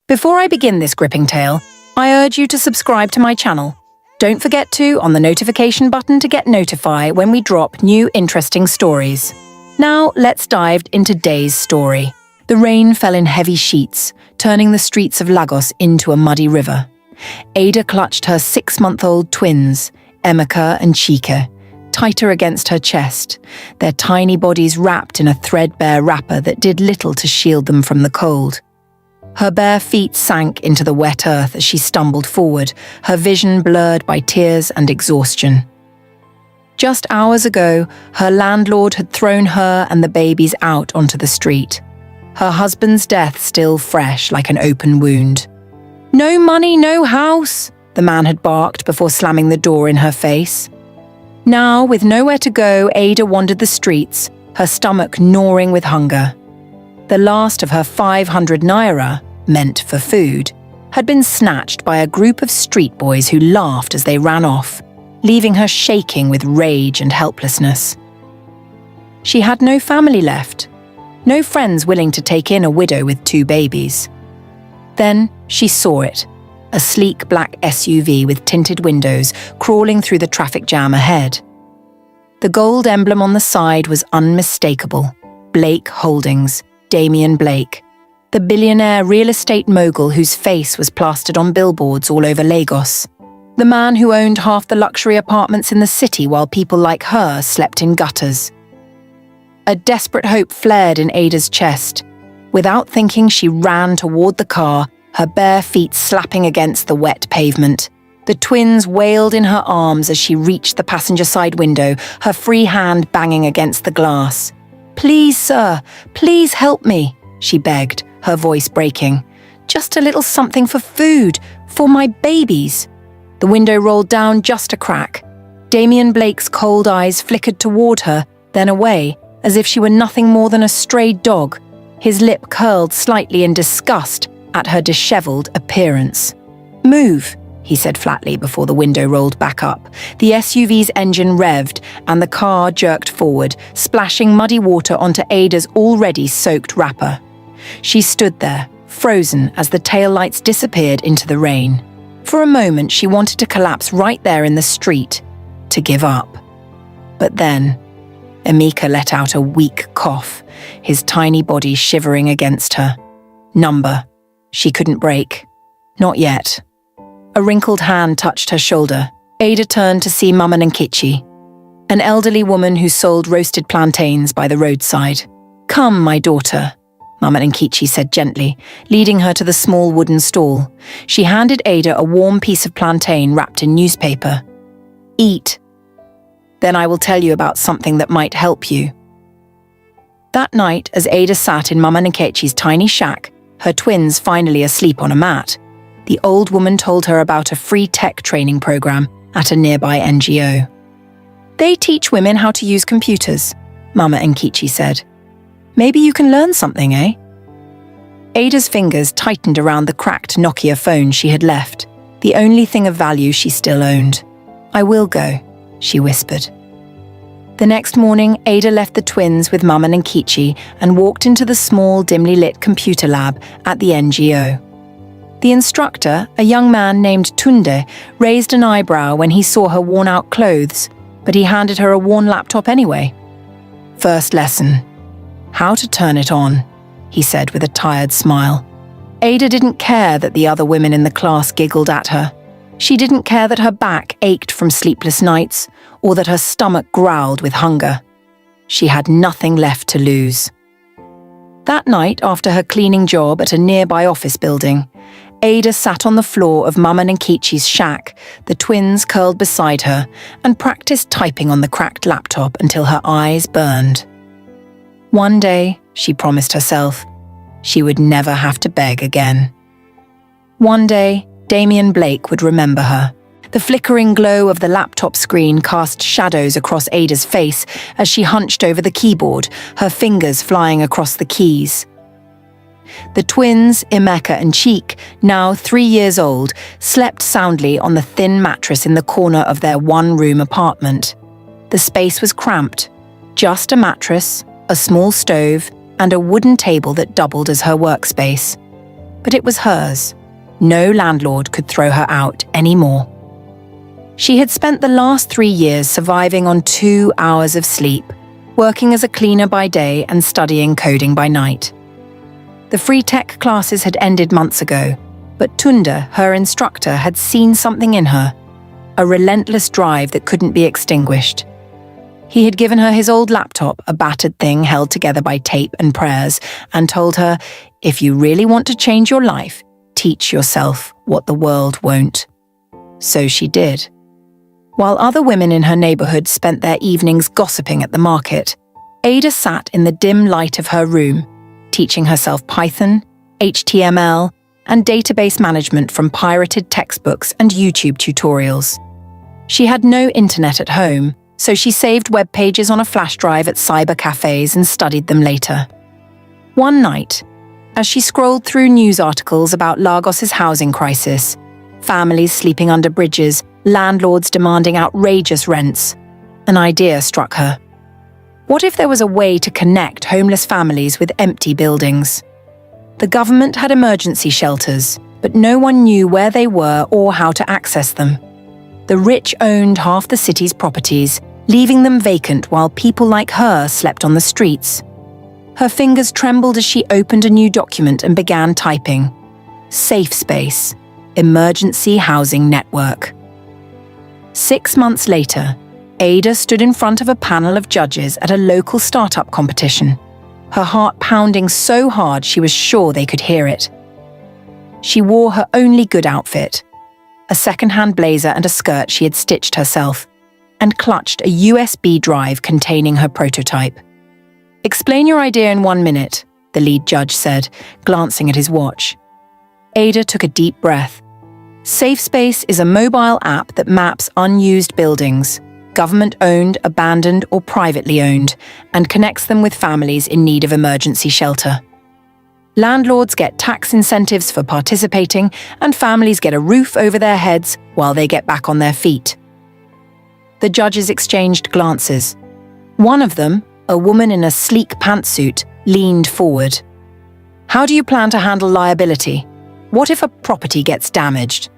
Before I begin this gripping tale, I urge you to subscribe to my channel. Don't forget to on the notification button to get notified when we drop new interesting stories. Now let's dive into today's story. The rain fell in heavy sheets, turning the streets of Lagos into a muddy river. Ada clutched her 6-month-old twins, Emeka and Chike, tighter against her chest, their tiny bodies wrapped in a threadbare wrapper that did little to shield them from the cold. Her bare feet sank into the wet earth as she stumbled forward, her vision blurred by tears and exhaustion. Just hours ago, her landlord had thrown her and the babies out onto the street, her husband's death still fresh like an open wound. "No money, no house," the man had barked before slamming the door in her face. Now, with nowhere to go, Ada wandered the streets, her stomach gnawing with hunger. The last of her 500 naira, meant for food, had been snatched by a group of street boys who laughed as they ran off, leaving her shaking with rage and helplessness. She had no family left, no friends willing to take in a widow with 2 babies. Then she saw it, a sleek black SUV with tinted windows crawling through the traffic jam ahead. The gold emblem on the side was unmistakable: Blake Holdings, Damian Blake, the billionaire real estate mogul whose face was plastered on billboards all over Lagos. The man who owned half the luxury apartments in the city while people like her slept in gutters. A desperate hope flared in Ada's chest. Without thinking, she ran toward the car, her bare feet slapping against the wet pavement. The twins wailed in her arms as she reached the passenger side window, her free hand banging against the glass. "Please, sir, please help me," she begged, her voice breaking. "Just a little something for food, for my babies." The window rolled down just a crack. Damian Blake's cold eyes flickered toward her, then away, as if she were nothing more than a stray dog, his lip curled slightly in disgust at her disheveled appearance. "Move," he said flatly before the window rolled back up. The SUV's engine revved and the car jerked forward, splashing muddy water onto Ada's already soaked wrapper. She stood there, frozen as the taillights disappeared into the rain. For a moment, she wanted to collapse right there in the street, to give up. But then, Emeka let out a weak cough, his tiny body shivering against her. Number. She couldn't break. Not yet. A wrinkled hand touched her shoulder. Ada turned to see Mama Nkichi, an elderly woman who sold roasted plantains by the roadside. "Come, my daughter," Mama Nkichi said gently, leading her to the small wooden stall. She handed Ada a warm piece of plantain wrapped in newspaper. "Eat. Then I will tell you about something that might help you." That night, as Ada sat in Mama Nkechi's tiny shack, her twins finally asleep on a mat, the old woman told her about a free tech training program at a nearby NGO. "They teach women how to use computers," Mama Nkichi said. "Maybe you can learn something, eh?" Ada's fingers tightened around the cracked Nokia phone she had left, the only thing of value she still owned. "I will go," she whispered. The next morning, Ada left the twins with Mama Nkichi and walked into the small, dimly lit computer lab at the NGO. The instructor, a young man named Tunde, raised an eyebrow when he saw her worn-out clothes, but he handed her a worn laptop anyway. "First lesson. How to turn it on," he said with a tired smile. Ada didn't care that the other women in the class giggled at her. She didn't care that her back ached from sleepless nights or that her stomach growled with hunger. She had nothing left to lose. That night, after her cleaning job at a nearby office building, Ada sat on the floor of Mama Nkichi's shack, the twins curled beside her, and practiced typing on the cracked laptop until her eyes burned. One day, she promised herself, she would never have to beg again. One day, Damian Blake would remember her. The flickering glow of the laptop screen cast shadows across Ada's face as she hunched over the keyboard, her fingers flying across the keys. The twins, Emeka and Chike, now 3 years old, slept soundly on the thin mattress in the corner of their one-room apartment. The space was cramped, just a mattress, a small stove, and a wooden table that doubled as her workspace. but it was hers. No landlord could throw her out anymore. She had spent the last 3 years surviving on 2 hours of sleep, working as a cleaner by day and studying coding by night. The free tech classes had ended months ago, but Tunda, her instructor, had seen something in her, a relentless drive that couldn't be extinguished. He had given her his old laptop, a battered thing held together by tape and prayers, and told her, if you really want to change your life, teach yourself what the world won't. So she did. While other women in her neighborhood spent their evenings gossiping at the market, Ada sat in the dim light of her room, teaching herself Python, HTML, and database management from pirated textbooks and YouTube tutorials. She had no internet at home, so she saved web pages on a flash drive at cyber cafes and studied them later. One night, as she scrolled through news articles about Lagos's housing crisis, families sleeping under bridges, landlords demanding outrageous rents, an idea struck her. What if there was a way to connect homeless families with empty buildings? The government had emergency shelters, but no one knew where they were or how to access them. The rich owned half the city's properties, leaving them vacant while people like her slept on the streets. Her fingers trembled as she opened a new document and began typing. Safe Space, Emergency Housing Network. 6 months later, Ada stood in front of a panel of judges at a local startup competition, her heart pounding so hard she was sure they could hear it. She wore her only good outfit, a second-hand blazer and a skirt she had stitched herself, and clutched a USB drive containing her prototype. Explain your idea in 1 minute, the lead judge said, glancing at his watch. Ada took a deep breath. Safe Space is a mobile app that maps unused buildings, government-owned, abandoned, or privately owned, and connects them with families in need of emergency shelter. Landlords get tax incentives for participating, and families get a roof over their heads while they get back on their feet. The judges exchanged glances. One of them, a woman in a sleek pantsuit, leaned forward. How do you plan to handle liability? What if a property gets damaged?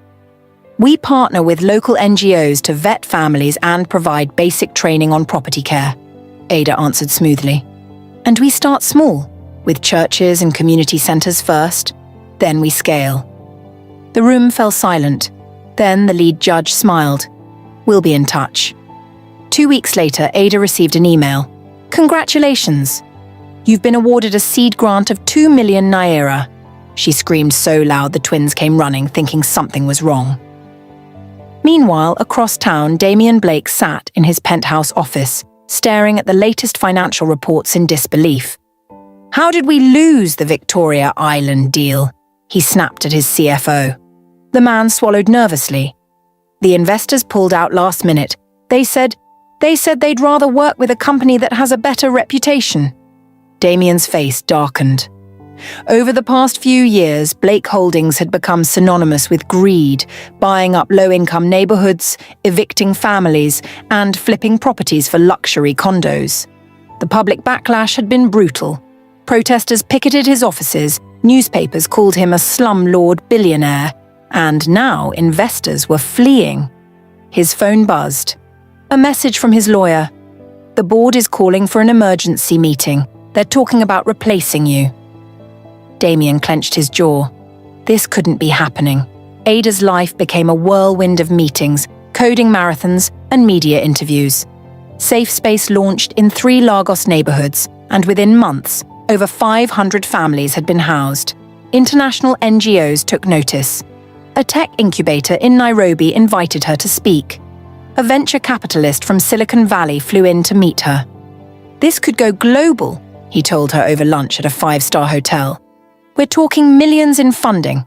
We partner with local NGOs to vet families and provide basic training on property care, Ada answered smoothly. And we start small, with churches and community centres first, then we scale. The room fell silent. Then the lead judge smiled. We'll be in touch. 2 weeks later, Ada received an email. Congratulations! You've been awarded a seed grant of 2 million naira. She screamed so loud the twins came running, thinking something was wrong. Meanwhile, across town, Damien Blake sat in his penthouse office, staring at the latest financial reports in disbelief. How did we lose the Victoria Island deal? He snapped at his CFO. The man swallowed nervously. The investors pulled out last minute. They said they'd rather work with a company that has a better reputation. Damien's face darkened. Over the past few years, Blake Holdings had become synonymous with greed, buying up low-income neighborhoods, evicting families, and flipping properties for luxury condos. The public backlash had been brutal. Protesters picketed his offices, newspapers called him a slumlord billionaire, and now investors were fleeing. His phone buzzed. A message from his lawyer. The board is calling for an emergency meeting. They're talking about replacing you. Damien clenched his jaw. This couldn't be happening. Ada's life became a whirlwind of meetings, coding marathons, and media interviews. Safe Space launched in 3 Lagos neighborhoods, and within months, over 500 families had been housed. International NGOs took notice. A tech incubator in Nairobi invited her to speak. A venture capitalist from Silicon Valley flew in to meet her. This could go global, he told her over lunch at a 5-star hotel. We're talking millions in funding.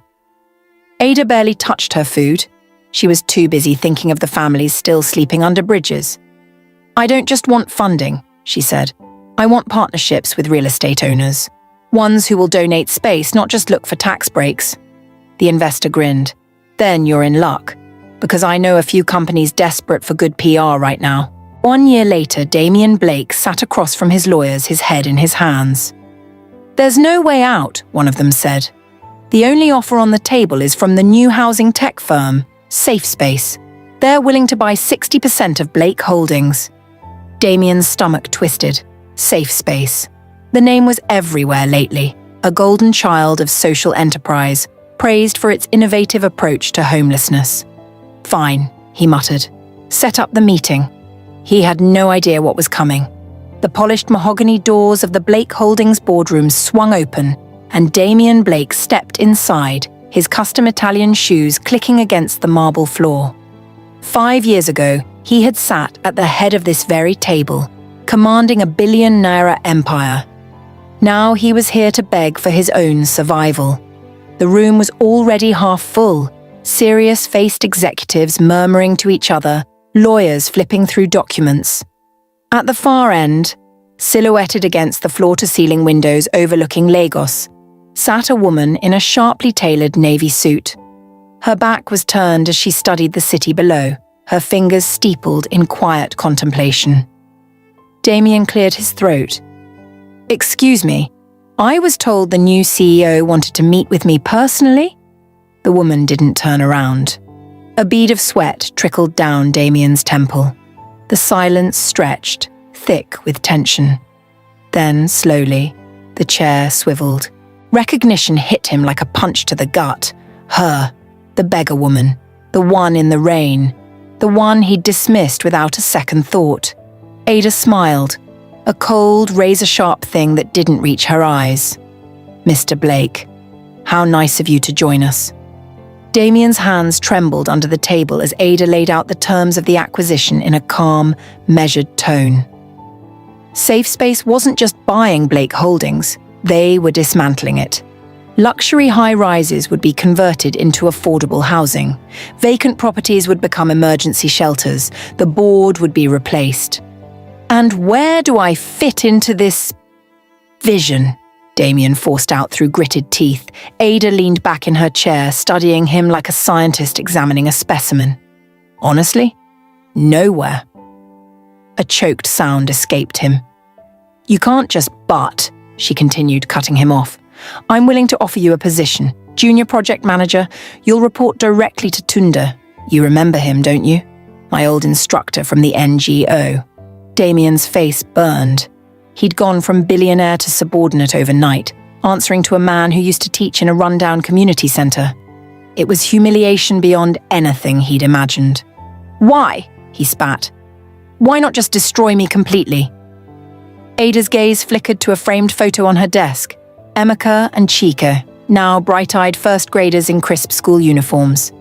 Ada barely touched her food. She was too busy thinking of the families still sleeping under bridges. I don't just want funding, she said. I want partnerships with real estate owners. Ones who will donate space, not just look for tax breaks. The investor grinned. Then you're in luck, because I know a few companies desperate for good PR right now. 1 year later, Damien Blake sat across from his lawyers, his head in his hands. There's no way out, one of them said. The only offer on the table is from the new housing tech firm, SafeSpace. They're willing to buy 60% of Blake Holdings. Damien's stomach twisted. SafeSpace. The name was everywhere lately, a golden child of social enterprise, praised for its innovative approach to homelessness. Fine, he muttered. Set up the meeting. He had no idea what was coming. The polished mahogany doors of the Blake Holdings boardroom swung open, and Damien Blake stepped inside, his custom Italian shoes clicking against the marble floor. 5 years ago, he had sat at the head of this very table, commanding a billionaire empire. Now he was here to beg for his own survival. The room was already half full, serious-faced executives murmuring to each other, lawyers flipping through documents. At the far end, silhouetted against the floor-to-ceiling windows overlooking Lagos, sat a woman in a sharply tailored navy suit. Her back was turned as she studied the city below, her fingers steepled in quiet contemplation. Damien cleared his throat. "Excuse me, I was told the new CEO wanted to meet with me personally?" The woman didn't turn around. A bead of sweat trickled down Damien's temple. The silence stretched, thick with tension. Then, slowly, the chair swiveled. Recognition hit him like a punch to the gut. Her, the beggar woman, the one in the rain, the one he'd dismissed without a second thought. Ada smiled, a cold, razor-sharp thing that didn't reach her eyes. "Mr. Blake, how nice of you to join us." Damien's hands trembled under the table as Ada laid out the terms of the acquisition in a calm, measured tone. SafeSpace wasn't just buying Blake Holdings, they were dismantling it. Luxury high-rises would be converted into affordable housing. Vacant properties would become emergency shelters. The board would be replaced. "And where do I fit into this vision?" Damien forced out through gritted teeth. Ada leaned back in her chair, studying him like a scientist examining a specimen. "Honestly, nowhere." A choked sound escaped him. "You can't just but," she continued, cutting him off. "I'm willing to offer you a position. Junior project manager, you'll report directly to Tunda. You remember him, don't you? My old instructor from the NGO. Damien's face burned. He'd gone from billionaire to subordinate overnight, answering to a man who used to teach in a rundown community centre. It was humiliation beyond anything he'd imagined. "Why?" he spat. "Why not just destroy me completely?" Ada's gaze flickered to a framed photo on her desk. Emeka and Chika, now bright-eyed first graders in crisp school uniforms.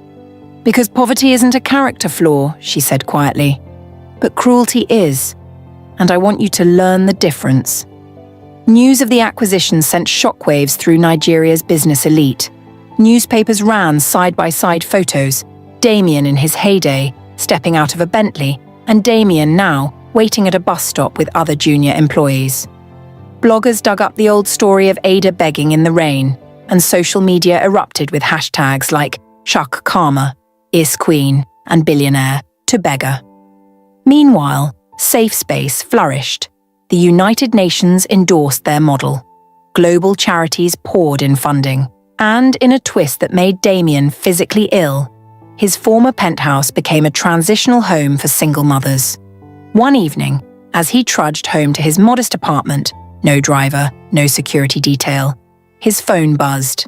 "Because poverty isn't a character flaw," she said quietly. "But cruelty is. And I want you to learn the difference." News of the acquisition sent shockwaves through Nigeria's business elite. Newspapers ran side-by-side photos, Damien in his heyday, stepping out of a Bentley, and Damien now, waiting at a bus stop with other junior employees. Bloggers dug up the old story of Ada begging in the rain, and social media erupted with hashtags like Chuck Karma, Is Queen, and Billionaire to beggar. Meanwhile, SafeSpace flourished. The United Nations endorsed their model. Global charities poured in funding. And in a twist that made Damien physically ill, his former penthouse became a transitional home for single mothers. One evening, as he trudged home to his modest apartment, no driver, no security detail, his phone buzzed.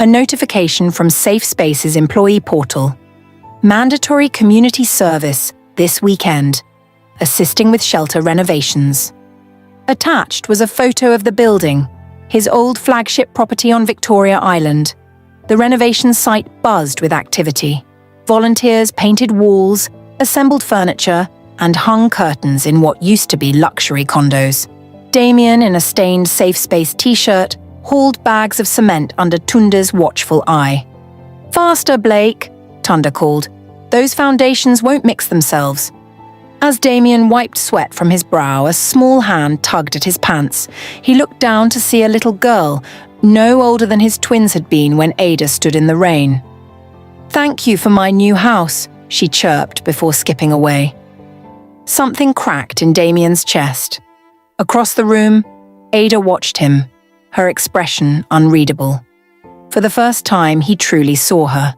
A notification from SafeSpace's employee portal. Mandatory community service this weekend. Assisting with shelter renovations. Attached was a photo of the building, his old flagship property on Victoria Island. The renovation site buzzed with activity. Volunteers painted walls, assembled furniture, and hung curtains in what used to be luxury condos. Damien, in a stained SafeSpace t-shirt, hauled bags of cement under Tunda's watchful eye. "Faster, Blake," Tunda called. "Those foundations won't mix themselves." As Damien wiped sweat from his brow, a small hand tugged at his pants. He looked down to see a little girl, no older than his twins had been when Ada stood in the rain. "Thank you for my new house," she chirped before skipping away. Something cracked in Damien's chest. Across the room, Ada watched him, her expression unreadable. For the first time, he truly saw her,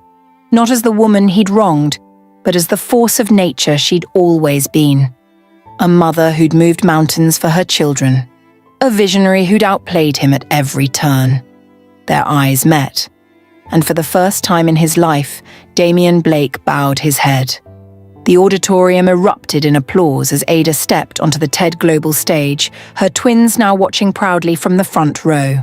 not as the woman he'd wronged, but as the force of nature she'd always been. A mother who'd moved mountains for her children. A visionary who'd outplayed him at every turn. Their eyes met, and for the first time in his life, Damien Blake bowed his head. The auditorium erupted in applause as Ada stepped onto the TED Global stage, her twins now watching proudly from the front row.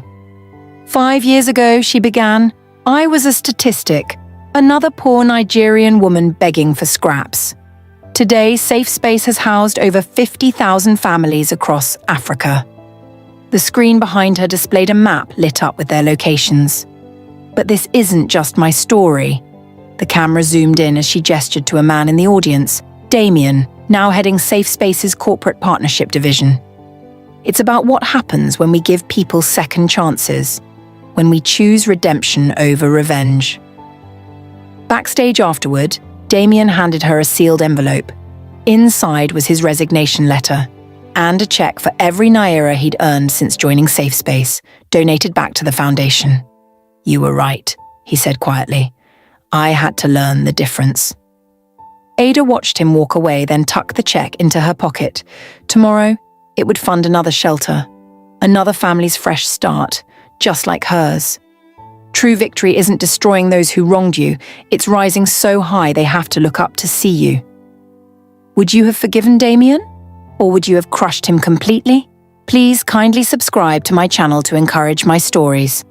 5 years ago, she began, I was a statistic, another poor Nigerian woman begging for scraps. Today, Safe Space has housed over 50,000 families across Africa. The screen behind her displayed a map lit up with their locations. But this isn't just my story. The camera zoomed in as she gestured to a man in the audience, Damien, now heading Safe Space's corporate partnership division. It's about what happens when we give people second chances, when we choose redemption over revenge. Backstage afterward, Damien handed her a sealed envelope. Inside was his resignation letter, and a check for every naira he'd earned since joining Safe Space, donated back to the foundation. You were right, he said quietly. I had to learn the difference. Ada watched him walk away, then tuck the check into her pocket. Tomorrow, it would fund another shelter, another family's fresh start, just like hers. True victory isn't destroying those who wronged you, it's rising so high they have to look up to see you. Would you have forgiven Damien? Or would you have crushed him completely? Please kindly subscribe to my channel to encourage my stories.